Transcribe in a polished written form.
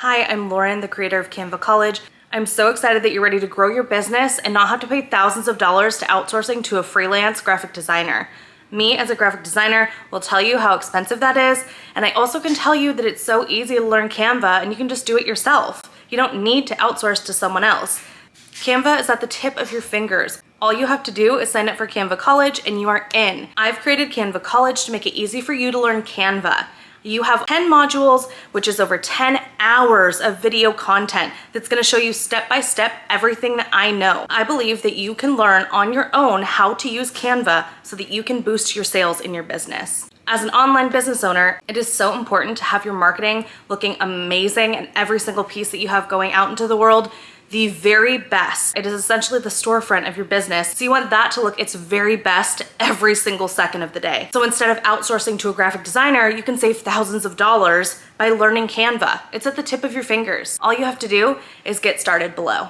Hi, I'm Lauren, the creator of Canva College. I'm so excited that you're ready to grow your business and not have to pay thousands of dollars to outsourcing to a freelance graphic designer. Me, as a graphic designer, will tell you how expensive that is, and I also can tell you that it's so easy to learn Canva and you can just do it yourself. You don't need to outsource to someone else. Canva is at the tip of your fingers. All you have to do is sign up for Canva College and you are in. I've created Canva College to make it easy for you to learn Canva. You have 10 modules, which is over 10 hours of video content that's gonna show you step by step everything that I know. I believe that you can learn on your own how to use Canva so that you can boost your sales in your business. As an online business owner, it is so important to have your marketing looking amazing and every single piece that you have going out into the world the very best. It is essentially the storefront of your business. So you want that to look its very best every single second of the day. So instead of outsourcing to a graphic designer, you can save thousands of dollars by learning Canva. It's at the tip of your fingers. All you have to do is get started below.